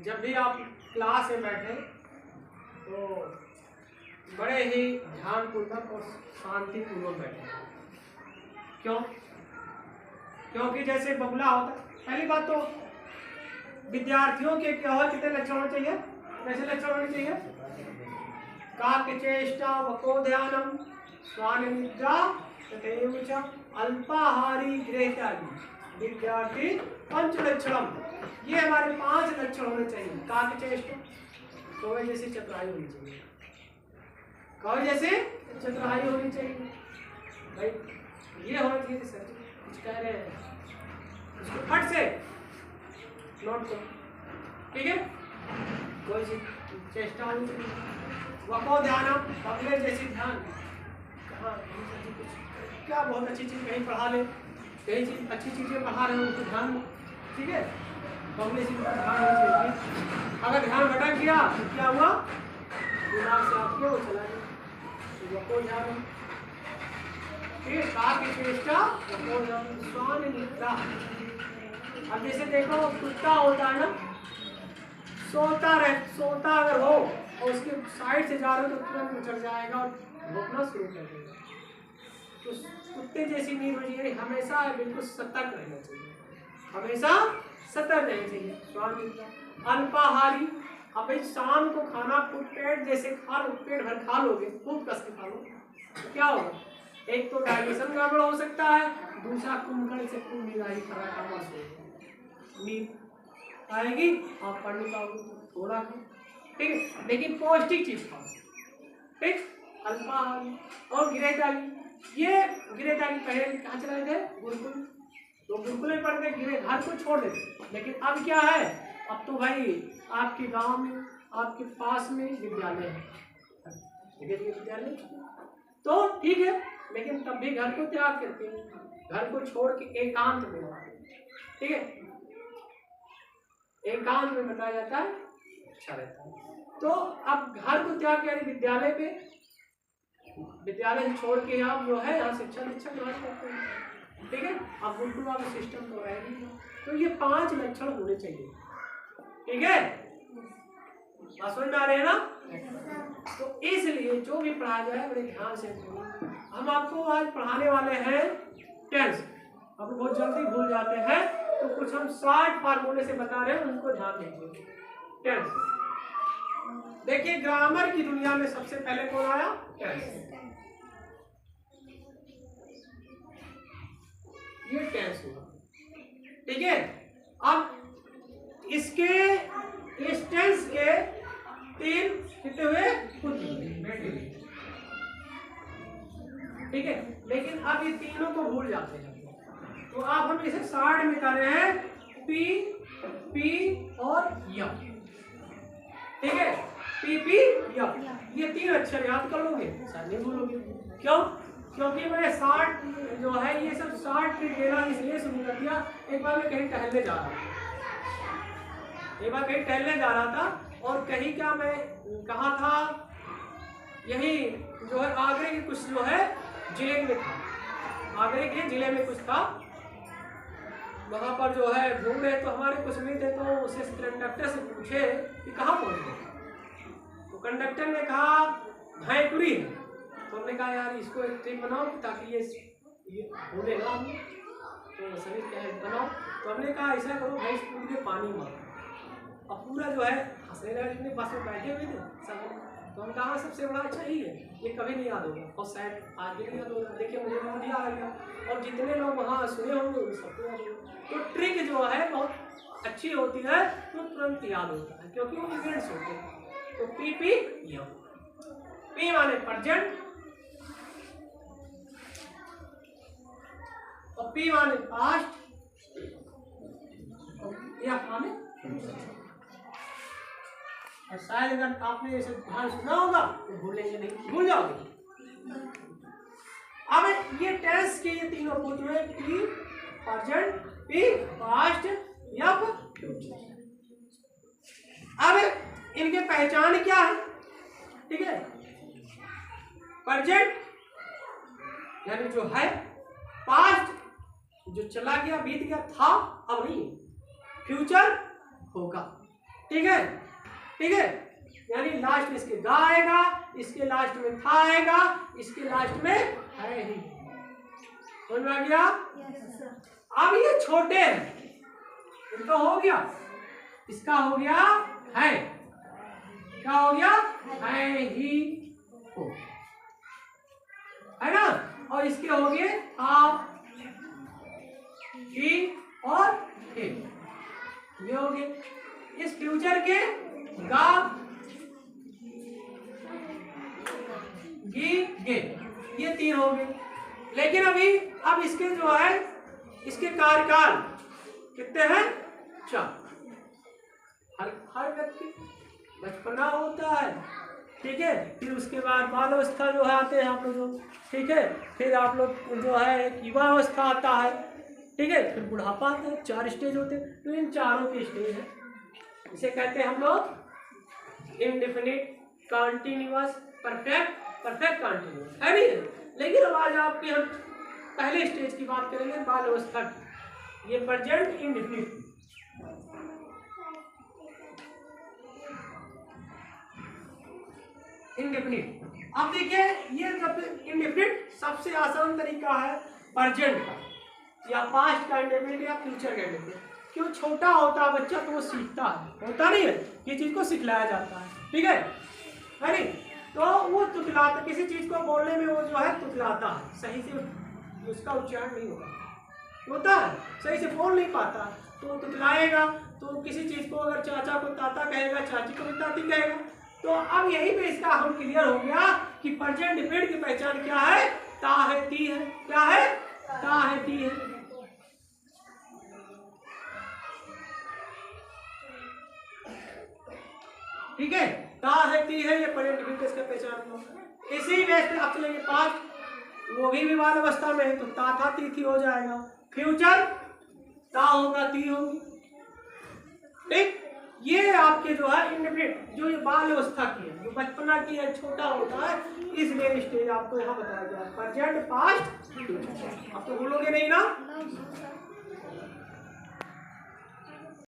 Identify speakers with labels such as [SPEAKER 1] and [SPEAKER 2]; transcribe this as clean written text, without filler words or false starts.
[SPEAKER 1] जब भी आप क्लास में बैठे तो बड़े ही ध्यानपूर्वक और शांतिपूर्वक बैठे। क्यों? क्योंकि जैसे बगुला होता है, पहली बात तो विद्यार्थियों के क्या हो कितने लक्षण होने चाहिए, कैसे लक्षण होने चाहिए? काकचेष्टा वकोध्यानम स्वानिद्रा तथैव च अल्पाहारी गृहत्यागी विद्यार्थी पंच लक्षणम, ये हमारे 5 लक्षण होने चाहिए। काकचेष्टा, कौवे जैसी चतुराई होनी चाहिए, कौवे जैसे चतुराई होनी चाहिए भाई, ये होना चाहिए। सर कुछ कह रहे हैं उसको फट से नोट करो, ठीक है? कोई सी चेष्टा होनी चाहिए। वको ध्यान, अगले जैसी ध्यान, कहाँ क्या बहुत अच्छी चीज कहीं पढ़ा ले, कहीं चीज अच्छी चीजें पढ़ा रहे हो उनको ध्यान, ठीक है? अगले से ध्यान होना चाहिए। अगर ध्यान भटक गया तो क्या हुआ, दिमाग से आपके वो चला गया। तो वको ध्यान, स्वान निद्रा। अब जैसे देखो कुत्ता होता है ना, सोता अगर हो और उसके साइड से जा रहे हो तो तुरंत उछल जाएगा और भौंकना शुरू कर देगा। तो कुत्ते जैसी नींद हो जाए, हमेशा बिल्कुल सतर्क रहना चाहिए, हमेशा सतर्क रहना चाहिए। स्वान निद्रा। अल्पाहारी, अब भाई शाम को खाना खूब पेट जैसे खा लो, पेट भर खा लोगे, खूब कस के खा लो, तो क्या होगा? एक तो डाइजेशन गड़बड़ हो सकता है, दूसरा कुंभकर्ण से खून निगाही खराब हो जाएगी, नींद आएगी, आप पढ़ नहीं पाओगे। थोड़ा खाओ, ठीक है, लेकिन पौष्टिक चीज खाओ, ठीक? अल्पाहारी और गिरहताली, ये गिरहताली पहले कहाँ चलाए थे? गुरुकुल, तो गुरुकुल में पढ़ के गिरे घर को छोड़ देते, लेकिन अब क्या है, अब तो भाई आपके गांव में आपके पास में विद्यालय है, विद्यालय तो ठीक है, लेकिन तब भी घर को त्याग करके, घर को छोड़ के एकांत में, ठीक है, एकांत में बताया जाता है, अच्छा रहता है। तो अब घर को त्याग के विद्यालय पे, विद्यालय से छोड़ के आप जो है यहाँ शिक्षा ग्रहण करते हैं, ठीक है? अब गुरुकुल वाला सिस्टम तो रहेगी। तो ये 5 लक्षण होने चाहिए, ठीक है? समझ में आ रहे हैं ना? तो इसलिए जो भी पढ़ाया जाए बड़े ध्यान से सुनिए। हम आपको आज पढ़ाने वाले हैं टेंस। अब बहुत जल्दी भूल जाते हैं, तो कुछ हम शॉर्ट फार्मूले से बता रहे हैं, उनको ध्यान दीजिए। टेंस, देखिए ग्रामर की दुनिया में सबसे पहले कौन आया? टेंस। ये टेंस हुआ, ठीक है? अब इसके इस टेंस के 3 कितने हुए? ठीक है, लेकिन अब ये तीनों को भूल जाते हैं, तो अब हम इसे शॉर्ट में कर रहे हैं, पी पी और यम, ठीक है? पी पी यम, ये 3 अक्षर याद कर लोगे, शायद नहीं भूलोगे। क्यों? क्योंकि मैंने शॉर्ट जो है ये सब शॉर्ट ट्रिक देना इसलिए शुरू कर दिया। एक बार मैं कहीं टहलने जा रहा था, और कहीं क्या मैं कहा था, यही जो है आगरे के कुछ जो है जिले में था, आगरे के जिले में कुछ था, वहां पर जो है घूम रहे, तो हमारे कुछ मित्र थे, तो उसे कंडक्टर से पूछे कि कहाँ पहुंचे, तो कंडक्टर ने कहा भैंकुरी है। तो हमने कहा यार इसको एक ट्रिक बनाओ ताकि ये भूले ना हम, तो सभी कहे बनाओ। तो हमने कहा ऐसा करो, भैंस पूरी में पानी मारो। अब पूरा जो है हंसने लगा, जितने बस में बैठे हुए थे सब, तो हम कहा सबसे बड़ा अच्छा ही है, ये कभी नहीं याद होगा, और शायद आज भी नहीं याद होगा। देखिए मुझे बहुत याद आ गया, और जितने लोग वहाँ सुने होंगे उन सबको याद होगा। तो ट्रिक जो है बहुत अच्छी होती है, तो तुरंत याद होता है, क्योंकि वो इवेंट्स होते हैं। तो पी पी यम, पी माने प्रेजेंट, और पी माने पास्ट, और यम माने और शायद अगर आपने इसे ध्यान सुना होगा तो भूलेंगे नहीं, भूल जाओगे। अब ये टेंस के ये तीनों सूत्र हैं, पी प्रेजेंट, पी पास्ट, या फ्यूचर। अब इनके पहचान क्या है? ठीक है, प्रेजेंट यानी जो है, पास्ट जो चला गया बीत गया था अब नहीं, फ्यूचर होगा, ठीक है, ठीक है, यानी लास्ट इसके गा आएगा, इसके लास्ट में था आएगा, इसके लास्ट में है ही। समझ में आ गया? अब ये छोटे हैं, इनका हो गया, इसका हो गया है, क्या हो गया? है ही हो, है ना? और इसके हो गए आप, ही और हे, ये हो गए। इस फ्यूचर के गा, गी, गे, ये तीन हो गए। लेकिन अभी अब इसके जो है, इसके कार्यकाल कितने हैं? 4। हर व्यक्ति बचपना होता है, ठीक है, फिर उसके बाद बाल अवस्था जो है आते हैं आप लोग जो, ठीक है, फिर आप लोग जो है युवा अवस्था आता है, ठीक है, फिर बुढ़ापा आता है। 4 स्टेज होते हैं, तो इन चारों के स्टेज है, इसे कहते हैं हम लोग indefinite continuous perfect, perfect continuous, है नहीं? लेकिन अब आज आपके हम पहले स्टेज की बात करेंगे, बाल अवस्था की, ये प्रेजेंट इंडेफिनिट। इंडेफिनिट, अब देखिए ये इंडेफिनिट सबसे आसान तरीका है प्रेजेंट का, या पास्ट का इंडेफिनिट, या फ्यूचर का इंडेफिनिट। क्यों? छोटा होता है बच्चा तो वो सीखता है, होता नहीं है, ये चीज को सिखलाया जाता है, ठीक है नहीं? तो वो तुतलाता, किसी चीज को बोलने में वो जो है तुतलाता है, सही से उसका उच्चारण नहीं होता है, सही से बोल नहीं पाता, तो तुतलाएगा। तो किसी चीज को अगर चाचा को ताता कहेगा, चाची को भी ताती कहेगा। तो अब यही पे इसका हम क्लियर हो गया कि प्रेजेंट इंडेफिनिट की पहचान क्या है? ता है, ती है, क्या है? ता है, ती है। ठीक है, ता है, ती है, ये प्रेजेंट इंडेफिनिट का पहचान हुआ। इसी बेस पे आप चलेंगे पास्ट, वो भी बाल अवस्था में है, तो ता था, ती थी हो जाएगा। फ्यूचर ता होगा, ती होगी, ठीक। ये आपके जो है इंडेफिनिट, जो ये बाल अवस्था की है, जो बचपना की है, छोटा होता है, इसलिए स्टेज आपको यहाँ बताया गया, प्रेजेंट, पास्ट, फ्यूचर। आप तो भूलोगे नहीं ना?